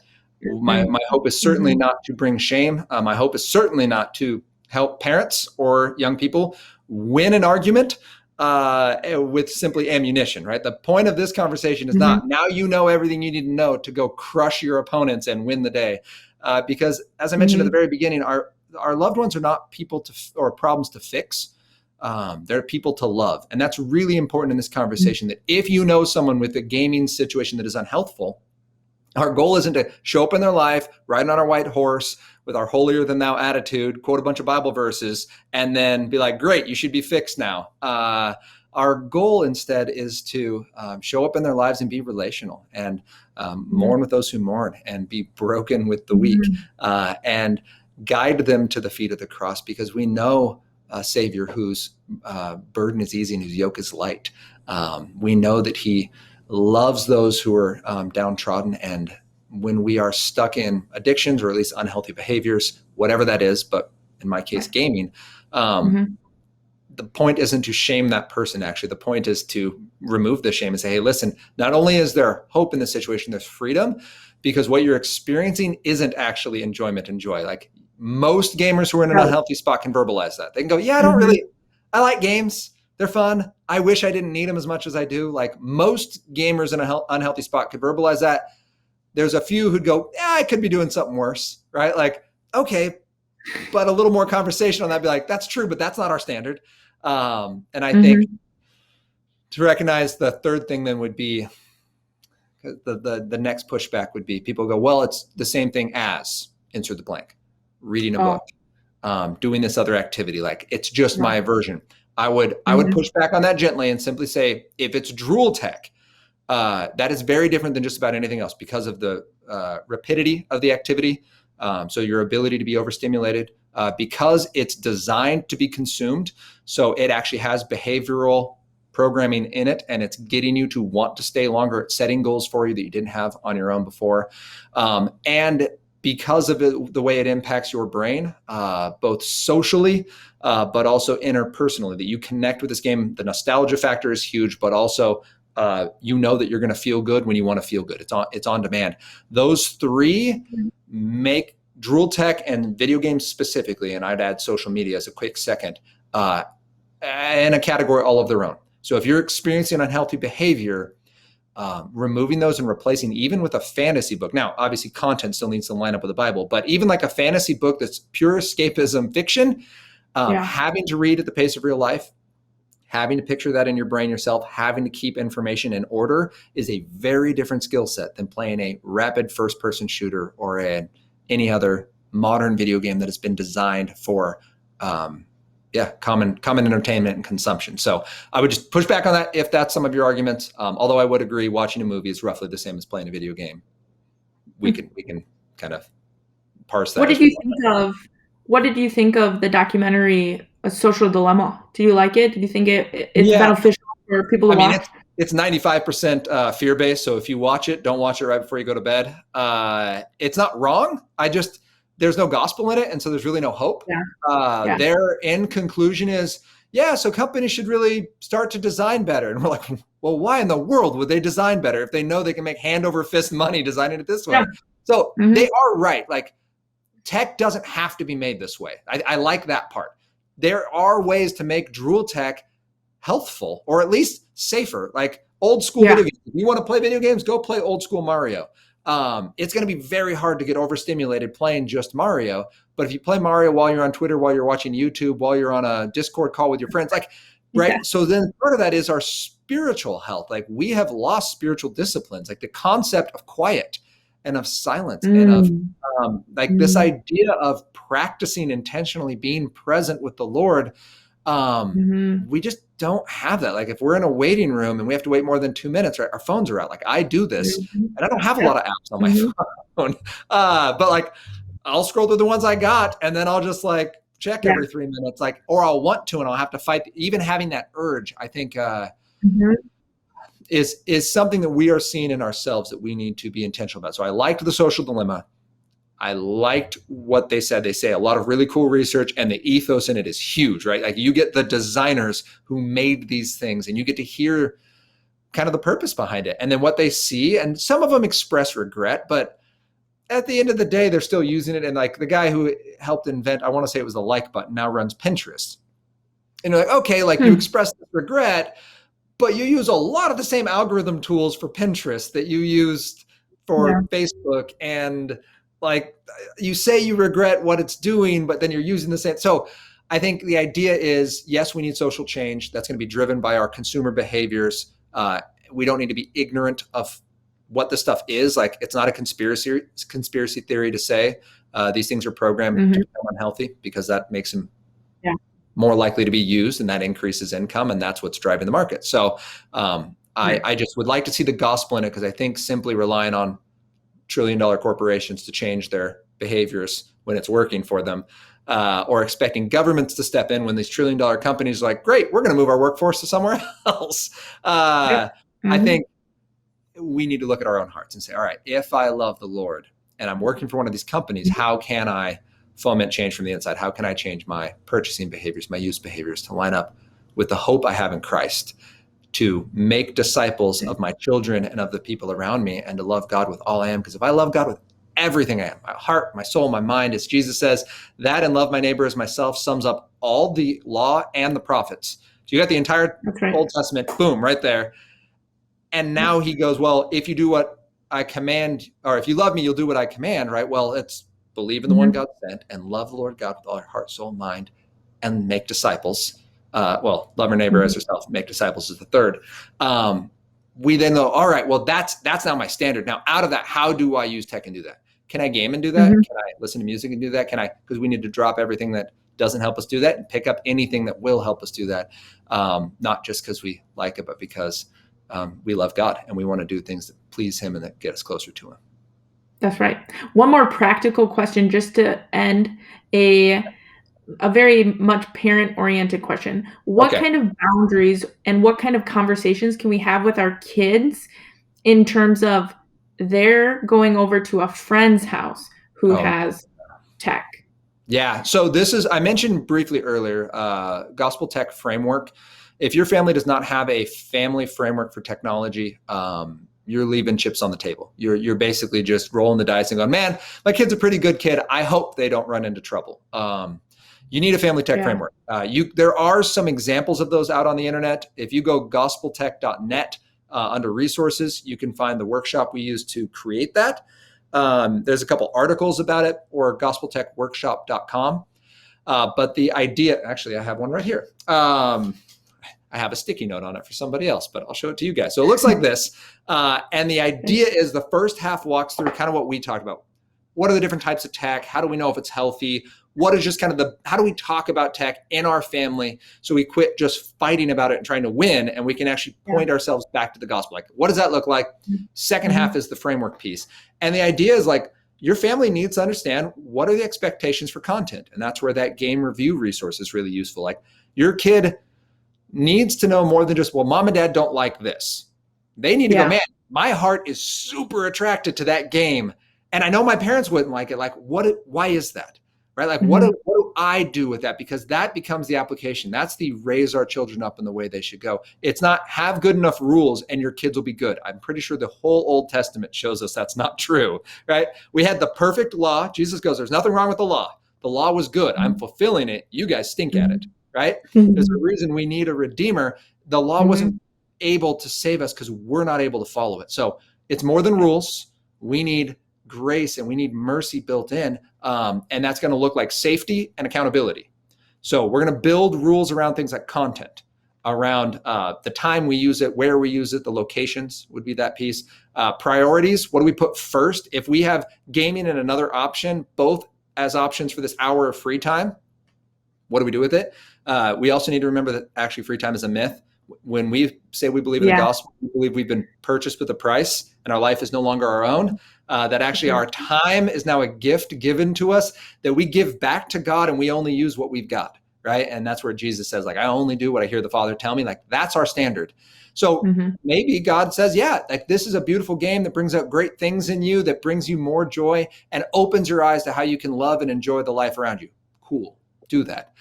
my hope is certainly Mhm. not to bring shame. My hope is certainly not to help parents or young people win an argument with simply ammunition, right? The point of this conversation is Mhm. not now you know everything you need to know to go crush your opponents and win the day. Because as I mentioned at the Mhm. very beginning, our loved ones are not people or problems to fix. They're people to love. And that's really important in this Mhm. conversation, that if you know someone with a gaming situation that is unhealthful, our goal isn't to show up in their life, riding on our white horse with our holier than thou attitude, quote a bunch of Bible verses, and then be like, great, you should be fixed now. Our goal instead is to show up in their lives and be relational, and mourn with those who mourn, and be broken with the weak, Mhm. and guide them to the feet of the cross, because we know a Savior whose burden is easy and whose yoke is light. We know that He loves those who are downtrodden. And when we are stuck in addictions, or at least unhealthy behaviors, whatever that is, but in my case, gaming, Mhm. the point isn't to shame that person. Actually, the point is to remove the shame and say, hey, listen, not only is there hope in this situation, there's freedom, because what you're experiencing isn't actually enjoyment and joy. Like most gamers who are in an Right. unhealthy spot can verbalize that. They can go, yeah, Mhm. I like games. They're fun. I wish I didn't need them as much as I do. Like most gamers in an unhealthy spot could verbalize that. There's a few who'd go, yeah, I could be doing something worse, right? Like, okay, but a little more conversation on that, be like, that's true, but that's not our standard. And I think Hmm. to recognize the third thing then would be the next pushback would be people go, well, it's the same thing as insert the blank, reading a Oh, book, doing this other activity. Like it's just yeah. my version. I would Hmm. push back on that gently and simply say, if it's Drool tech, that is very different than just about anything else because of the rapidity of the activity. So your ability to be overstimulated, because it's designed to be consumed. So it actually has behavioral programming in it, and it's getting you to want to stay longer. It's setting goals for you that you didn't have on your own before. And because of the way it impacts your brain, both socially, but also interpersonally, that you connect with this game. The nostalgia factor is huge, but also you know that you're going to feel good when you want to feel good. It's on demand. Those three make Drool tech and video games specifically, and I'd add social media as a quick second, in a category all of their own. So if you're experiencing unhealthy behavior, removing those and replacing even with a fantasy book. Now, obviously, content still needs to line up with the Bible, but even like a fantasy book that's pure escapism fiction, Yeah. having to read at the pace of real life, having to picture that in your brain yourself, having to keep information in order is a very different skill set than playing a rapid first-person shooter or any other modern video game that has been designed for common entertainment and consumption. So I would just push back on that if that's some of your arguments. Although I would agree, watching a movie is roughly the same as playing a video game. We Hmm. can kind of parse What that did as we you want. think of what did you think of the documentary A Social Dilemma? Do you like it? Do you think it's Yeah, beneficial for people to I mean, watch? it's 95% fear based. So if you watch it, don't watch it right before you go to bed. It's not wrong. There's no gospel in it, and so there's really no hope. Yeah. Yeah. Their end conclusion is, yeah, so companies should really start to design better. And we're like, well, why in the world would they design better if they know they can make hand over fist money designing it this Yeah. way? So Hmm. they are right. Like tech doesn't have to be made this way. I like that part. There are ways to make Drool tech healthful or at least safer, like old school Yeah. video games. If you want to play video games, go play old school Mario. It's going to be very hard to get overstimulated playing just Mario. But if you play Mario while you're on Twitter, while you're watching YouTube, while you're on a Discord call with your friends, like, Yeah. right? So then part of that is our spiritual health. Like we have lost spiritual disciplines, like the concept of quiet and of silence and of Mm. like this Mm. idea of practicing intentionally being present with the Lord. Mhm. We just don't have that. Like if we're in a waiting room and we have to wait more than 2 minutes, right? Our phones are out. Like I do this Mhm. and I don't have a Yep. lot of apps on my Mhm. phone. But like I'll scroll through the ones I got and then I'll just like check Yeah. every 3 minutes, like, or I'll want to, and I'll have to fight. Even having that urge, I think, Mhm. is something that we are seeing in ourselves that we need to be intentional about. So I liked the social dilemma. I liked what they said. They say a lot of really cool research, and the ethos in it is huge, right? Like you get the designers who made these things and you get to hear kind of the purpose behind it. And then what they see, and some of them express regret, but at the end of the day, they're still using it. And like the guy who helped invent, I want to say it was the like button, now runs Pinterest. And you're like, okay, like you Hmm. express this regret, but you use a lot of the same algorithm tools for Pinterest that you used Yeah. for Facebook. And like you say you regret what it's doing, but then you're using the same. So I think the idea is, yes, we need social change. That's going to be driven by our consumer behaviors. We don't need to be ignorant of what this stuff is. Like it's not a conspiracy theory to say these things are programmed to Mhm. become unhealthy, because that makes them Yeah. more likely to be used, and that increases income, and that's what's driving the market. So Right. I just would like to see the gospel in it, because I think simply relying on trillion-dollar corporations to change their behaviors when it's working for them, or expecting governments to step in when these trillion-dollar companies are like, great, we're going to move our workforce to somewhere else. Yep. I Mhm. think we need to look at our own hearts and say, all right, if I love the Lord and I'm working for one of these companies, how can I foment change from the inside? How can I change my purchasing behaviors, my use behaviors to line up with the hope I have in Christ, to make disciples of my children and of the people around me, and to love God with all I am? Because if I love God with everything I am, my heart, my soul, my mind, as Jesus says, that and love my neighbor as myself sums up all the law and the prophets. So you got the entire That's right. Old Testament, boom, right there. And Yep. now he goes, well, if you do what I command, or if you love me, you'll do what I command, right? Well, it's believe in the one Mhm. God sent and love the Lord God with all your heart, soul, and mind, and make disciples. Well, love our neighbor as Mhm. yourself, make disciples is the third. We then go, all right, well, that's now my standard. Now, out of that, how do I use tech and do that? Can I game and do that? Mhm. Can I listen to music and do that? Can I, because we need to drop everything that doesn't help us do that and pick up anything that will help us do that. Not just because we like it, but because we love God and we want to do things that please him and that get us closer to him. That's right. One more practical question just to end a a very much parent-oriented question. What Okay. kind of boundaries and what kind of conversations can we have with our kids in terms of they're going over to a friend's house who Oh, has tech? yeah. So this is, I mentioned briefly earlier, gospel tech framework. If your family does not have a family framework for technology, you're leaving chips on the table. You're basically just rolling the dice and going, man, my kid's a pretty good kid. I hope they don't run into trouble. You need a family tech Yeah. framework. There are some examples of those out on the internet. If you go gospeltech.net under resources, you can find the workshop we use to create that. There's a couple articles about it, or gospeltechworkshop.com. But the idea, actually, I have one right here. I have a sticky note on it for somebody else, but I'll show it to you guys. So it looks like this. And the idea is the first half walks through kind of what we talked about. What are the different types of tech? How do we know if it's healthy? What is just kind of how do we talk about tech in our family so we quit just fighting about it and trying to win, and we can actually Yeah. point ourselves back to the gospel? Like, what does that look like? Second Mhm. half is the framework piece. And the idea is like, your family needs to understand what are the expectations for content. And that's where that game review resource is really useful. Like, your kid needs to know more than just, well, mom and dad don't like this. They need to go, Yeah. man, my heart is super attracted to that game. And I know my parents wouldn't like it. Like, why is that? Right? Like, what Mhm. do I do with that? Because that becomes the application. That's the raise our children up in the way they should go. It's not have good enough rules and your kids will be good. I'm pretty sure the whole Old Testament shows us that's not true, right? We had the perfect law. Jesus goes, there's nothing wrong with the law. The law was good. I'm Mhm. fulfilling it. You guys stink at it, Mhm. right? There's a Mhm. reason we need a redeemer. The law wasn't Mhm. able to save us because we're not able to follow it. So it's more than rules. We need grace and we need mercy built in. And that's going to look like safety and accountability. So we're going to build rules around things like content, around the time we use it, where we use it, the locations would be that piece. Priorities, what do we put first? If we have gaming and another option, both as options for this hour of free time, what do we do with it? We also need to remember that actually free time is a myth. When we say we believe in the Yeah. gospel, we believe we've been purchased with a price and our life is no longer our own. That That's actually right. our time is now a gift given to us that we give back to God, and we only use what we've got, right? And that's where Jesus says, like, I only do what I hear the Father tell me. Like, that's our standard. So Mhm. maybe God says, yeah, like, this is a beautiful game that brings out great things in you, that brings you more joy and opens your eyes to how you can love and enjoy the life around you. Cool. Do that.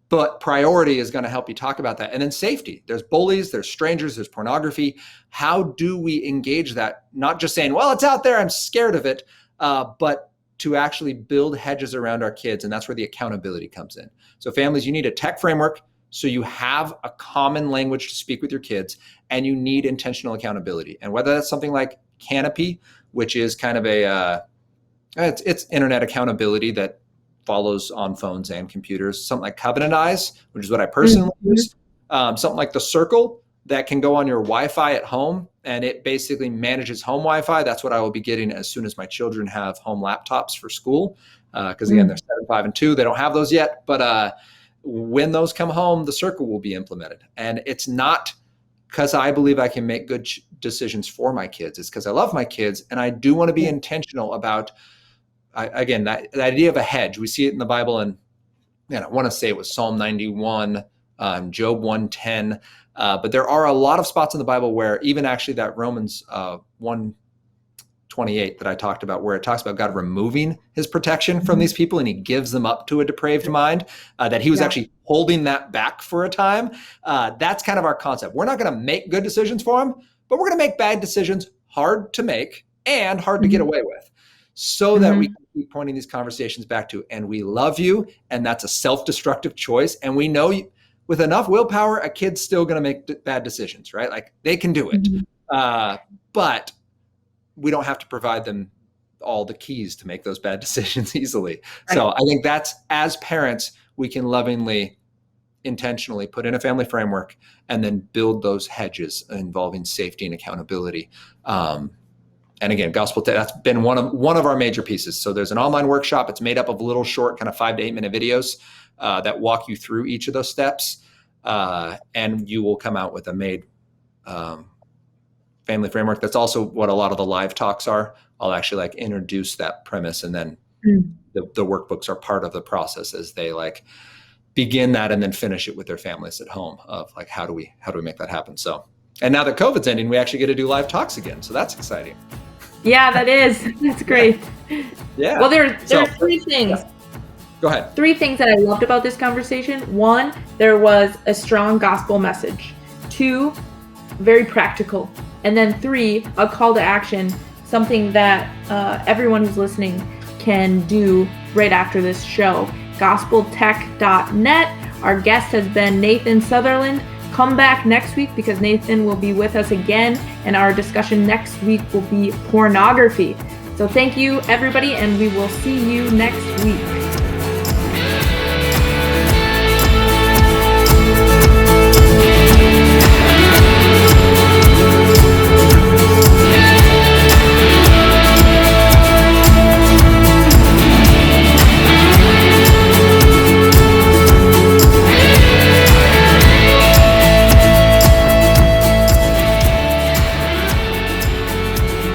But priority is going to help you talk about that. And then safety. There's bullies, there's strangers, there's pornography. How do we engage that? Not just saying, well, it's out there, I'm scared of it, but to actually build hedges around our kids. And that's where the accountability comes in. So families, you need a tech framework so you have a common language to speak with your kids, and you need intentional accountability. And whether that's something like Canopy, which is kind of it's internet accountability that follows on phones and computers. Something like Covenant Eyes, which is what I personally Mhm. use. Something like the Circle that can go on your Wi-Fi at home, and it basically manages home Wi-Fi. That's what I will be getting as soon as my children have home laptops for school. Because again, they're Mhm. 7, 5, and 2. They don't have those yet, but when those come home, the Circle will be implemented. And it's not because I believe I can make good decisions for my kids. It's because I love my kids, and I do want to be Yeah. intentional about again, that idea of a hedge. We see it in the Bible, and man, I want to say it was Psalm 91, Job 110. But there are a lot of spots in the Bible where even actually that Romans 1:28 that I talked about, where it talks about God removing his protection from Mhm. these people and he gives them up to a depraved mind, that he was Yeah. actually holding that back for a time. That's kind of our concept. We're not going to make good decisions for them, but we're going to make bad decisions hard to make and hard to get Mhm. away with, so that we Mhm. can keep pointing these conversations back to, and we love you, and that's a self-destructive choice. And we know with enough willpower, a kid's still going to make bad decisions, right? Like, they can do it. Mhm. But we don't have to provide them all the keys to make those bad decisions easily. Right. So I think that's, as parents, we can lovingly, intentionally put in a family framework and then build those hedges involving safety and accountability. And again, Gospel Tech, that's been one of our major pieces. So there's an online workshop. It's made up of little short kind of 5 to 8 minute videos that walk you through each of those steps. And you will come out with a made family framework. That's also what a lot of the live talks are. I'll actually like introduce that premise, and then the workbooks are part of the process as they like begin that and then finish it with their families at home of like, how do we make that happen? So, and now that COVID's ending, we actually get to do live talks again. So that's exciting. Yeah, that is. That's great. Yeah. Well, there are 3 things. Yeah. Go ahead. 3 things that I loved about this conversation. 1, there was a strong gospel message. 2, very practical. And then 3, a call to action, something that everyone who's listening can do right after this show. gospeltech.net. Our guest has been Nathan Sutherland. Come back next week because Nathan will be with us again, and our discussion next week will be pornography. So thank you, everybody, and we will see you next week.